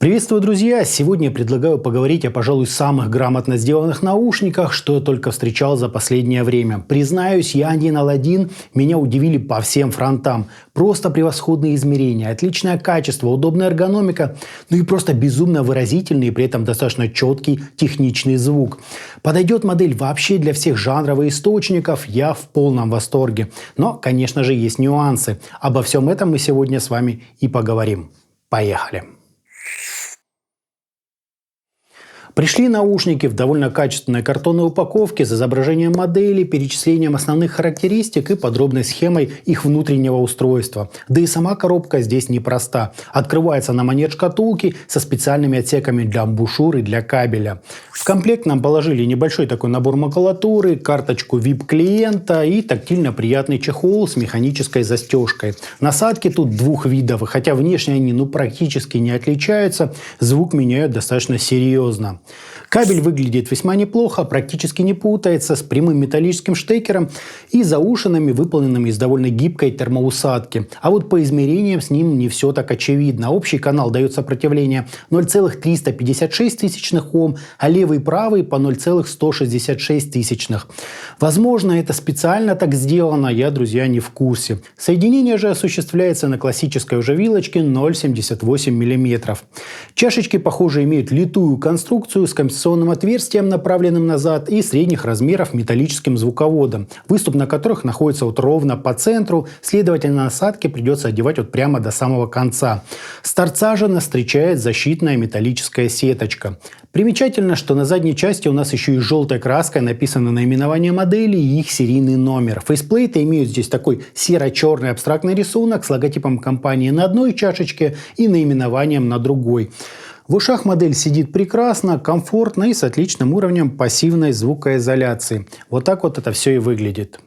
Приветствую, друзья! Сегодня я предлагаю поговорить о, пожалуй, самых грамотно сделанных наушниках, что я только встречал за последнее время. Признаюсь, Яндин Аладдин меня удивили по всем фронтам. Просто превосходные измерения, отличное качество, удобная эргономика, ну и просто безумно выразительный и при этом достаточно четкий техничный звук. Подойдет модель вообще для всех жанров и источников, я в полном восторге. Но, конечно же, есть нюансы. Обо всем этом мы сегодня с вами и поговорим. Поехали! Пришли наушники в довольно качественной картонной упаковке с изображением модели, перечислением основных характеристик и подробной схемой их внутреннего устройства. Да и сама коробка здесь непроста. Открывается на манер шкатулки со специальными отсеками для амбушюр и для кабеля. В комплект нам положили небольшой такой набор макулатуры, карточку VIP-клиента и тактильно приятный чехол с механической застежкой. Насадки тут двух видов, хотя внешне они практически не отличаются, звук меняют достаточно серьезно. Кабель выглядит весьма неплохо, практически не путается, с прямым металлическим штекером и заушинами, выполненными из довольно гибкой термоусадки. А вот по измерениям с ним не все так очевидно. Общий канал дает сопротивление 0,356 Ом, а левый и правый по 0,166. Возможно, это специально так сделано, я, друзья, не в курсе. Соединение же осуществляется на классической уже вилочке 0,78 мм. Чашечки, похоже, имеют литую конструкцию с компенсационным отверстием, направленным назад, и средних размеров металлическим звуководом, выступ на которых находится ровно по центру, следовательно, насадки придется одевать прямо до самого конца. С торца же нас встречает защитная металлическая сеточка. Примечательно, что на задней части у нас еще и желтой краской написано наименование модели и их серийный номер. Фейсплейты имеют здесь такой серо-черный абстрактный рисунок с логотипом компании на одной чашечке и наименованием на другой. В ушах модель сидит прекрасно, комфортно и с отличным уровнем пассивной звукоизоляции. Вот так вот это все и выглядит.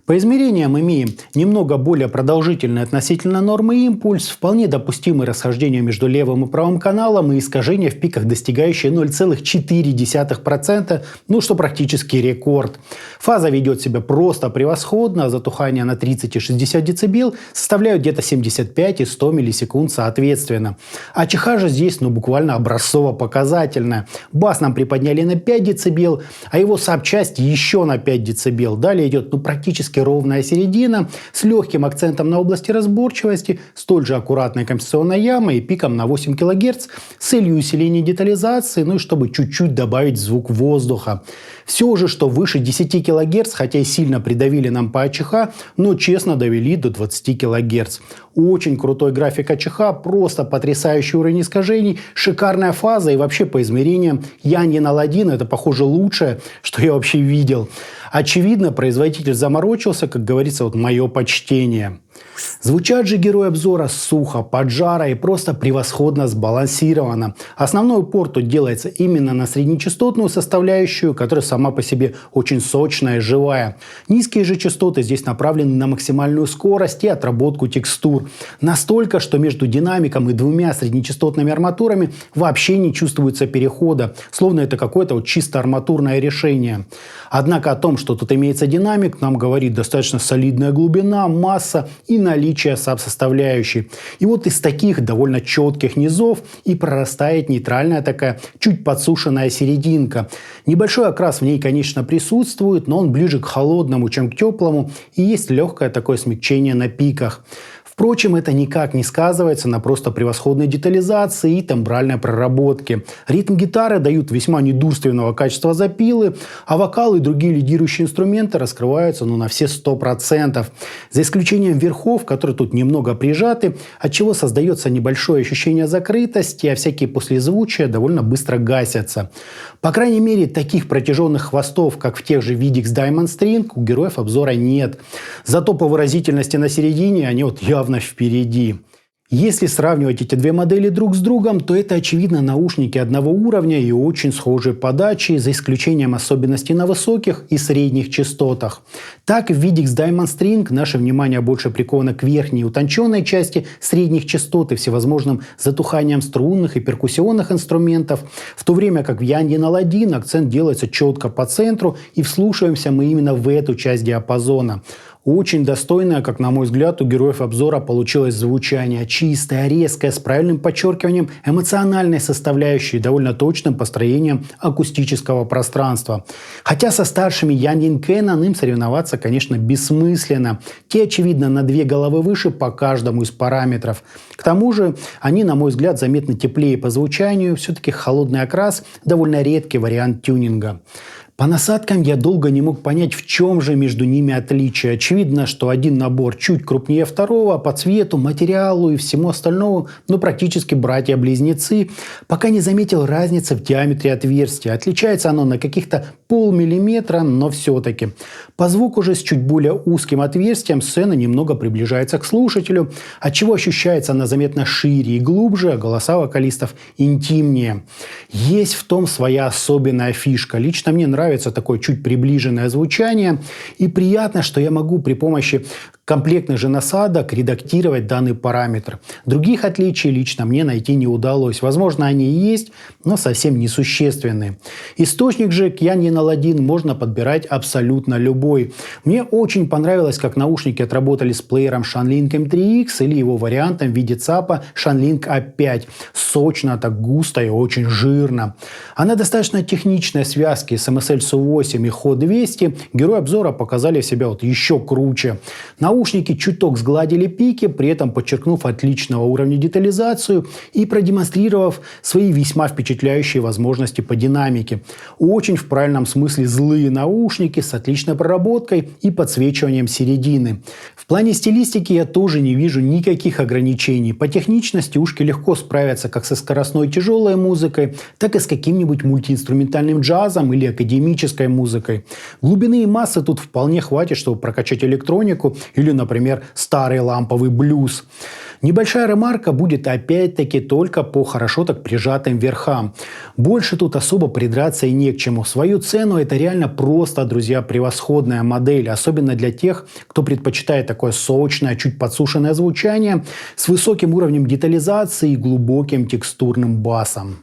По измерениям имеем немного более продолжительный относительно нормы импульс, вполне допустимые расхождения между левым и правым каналом и искажения в пиках, достигающие 0,4%, что практически рекорд. Фаза ведет себя просто превосходно, а затухание на 30 и 60 дБ составляют где-то 75 и 100 миллисекунд соответственно. А чиха же здесь буквально образцово-показательная. Бас нам приподняли на 5 дБ, а его саб-часть еще на 5 дБ. Далее идет практически ровная середина с легким акцентом на области разборчивости, столь же аккуратной компенсационной ямой и пиком на 8 кГц с целью усиления детализации, и чтобы чуть-чуть добавить звук воздуха. Все же, что выше 10 кГц, хотя и сильно придавили нам по АЧХ, но честно довели до 20 кГц. Очень крутой график АЧХ, просто потрясающий уровень искажений, шикарная фаза и вообще по измерениям Яндин Аладдин это, похоже, лучшее, что я вообще видел. Очевидно, производитель заморочился, как говорится, мое почтение. Звучат же герои обзора сухо, поджаро и просто превосходно сбалансировано. Основной упор тут делается именно на среднечастотную составляющую, которая сама по себе очень сочная и живая. Низкие же частоты здесь направлены на максимальную скорость и отработку текстур. Настолько, что между динамиком и двумя среднечастотными арматурами вообще не чувствуется перехода, словно это какое-то чисто арматурное решение. Однако о том, что тут имеется динамик, нам говорит достаточно солидная глубина, масса и наличие саб-составляющей. И из таких довольно четких низов и прорастает нейтральная такая чуть подсушенная серединка. Небольшой окрас в ней, конечно, присутствует, но он ближе к холодному, чем к теплому, и есть легкое такое смягчение на пиках. Впрочем, это никак не сказывается на просто превосходной детализации и тембральной проработке. Ритм гитары дают весьма недурственного качества запилы, а вокал и другие лидирующие инструменты раскрываются на все 100%. За исключением верхов, которые тут немного прижаты, отчего создается небольшое ощущение закрытости, а всякие послезвучия довольно быстро гасятся. По крайней мере, таких протяженных хвостов, как в тех же Vidix Diamond String, у героев обзора нет. Зато по выразительности на середине они явно впереди. Если сравнивать эти две модели друг с другом, то это, очевидно, наушники одного уровня и очень схожей подачи, за исключением особенностей на высоких и средних частотах. Так, в Videx Diamond String наше внимание больше приковано к верхней утонченной части средних частот и всевозможным затуханием струнных и перкуссионных инструментов, в то время как в Yandean Aladin акцент делается четко по центру, и вслушиваемся мы именно в эту часть диапазона. Очень достойное, как на мой взгляд, у героев обзора получилось звучание. Чистое, резкое, с правильным подчеркиванием эмоциональной составляющей и довольно точным построением акустического пространства. Хотя со старшими Yandean Canon им соревноваться, конечно, бессмысленно. Те, очевидно, на 2 головы выше по каждому из параметров. К тому же, они, на мой взгляд, заметно теплее по звучанию. Все-таки холодный окрас – довольно редкий вариант тюнинга. По насадкам я долго не мог понять, в чем же между ними отличие. Очевидно, что один набор чуть крупнее второго, по цвету, материалу и всему остальному, практически братья-близнецы. Пока не заметил разницы в диаметре отверстия. Отличается оно на каких-то полмиллиметра, но все-таки. По звуку же с чуть более узким отверстием сцена немного приближается к слушателю, отчего ощущается она заметно шире и глубже, а голоса вокалистов интимнее. Есть в том своя особенная фишка. Лично мне нравится такое чуть приближенное звучание. И приятно, что я могу при помощи комплектных же насадок редактировать данный параметр. Других отличий лично мне найти не удалось. Возможно, они и есть, но совсем несущественные. Источник же к Yandean Aladin можно подбирать абсолютно любой. Мне очень понравилось, как наушники отработали с плеером Shanlink M3X или его вариантом в виде ЦАПа Shanlink A5. Сочно, так густо и очень жирно. А на достаточно техничной связке с MSL SU8 и HO 200 герои обзора показали себя еще круче. Наушники чуток сгладили пики, при этом подчеркнув отличного уровня детализацию и продемонстрировав свои весьма впечатляющие возможности по динамике. Очень в правильном смысле злые наушники с отличной проработкой и подсвечиванием середины. В плане стилистики я тоже не вижу никаких ограничений. По техничности ушки легко справятся как со скоростной тяжелой музыкой, так и с каким-нибудь мультиинструментальным джазом или академической музыкой. Глубины и массы тут вполне хватит, чтобы прокачать электронику или, например, старый ламповый блюз. Небольшая ремарка будет опять-таки только по хорошо так прижатым верхам. Больше тут особо придраться и не к чему. Свою цену это реально просто, друзья, превосходная модель. Особенно для тех, кто предпочитает такое сочное, чуть подсушенное звучание с высоким уровнем детализации и глубоким текстурным басом.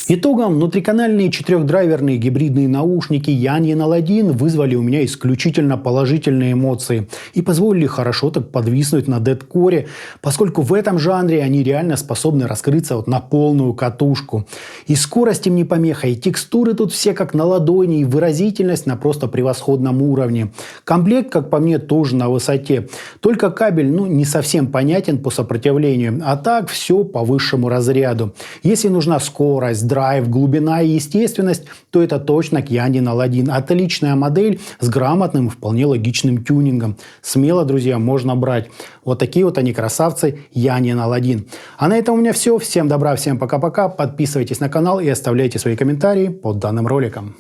Итогом, внутриканальные 4-драйверные гибридные наушники Yandean Aladin вызвали у меня исключительно положительные эмоции и позволили хорошо так подвиснуть на дедкоре, поскольку в этом жанре они реально способны раскрыться на полную катушку. И скорость им не помеха, и текстуры тут все как на ладони, и выразительность на просто превосходном уровне. Комплект, как по мне, тоже на высоте. Только кабель, не совсем понятен по сопротивлению, а так все по высшему разряду. Если нужна скорость, драйв, глубина и естественность, то это точно к Yandean Aladin. Отличная модель с грамотным и вполне логичным тюнингом. Смело, друзья, можно брать. Вот такие вот они красавцы Yandean Aladin. А на этом у меня все. Всем добра, всем пока-пока. Подписывайтесь на канал и оставляйте свои комментарии под данным роликом.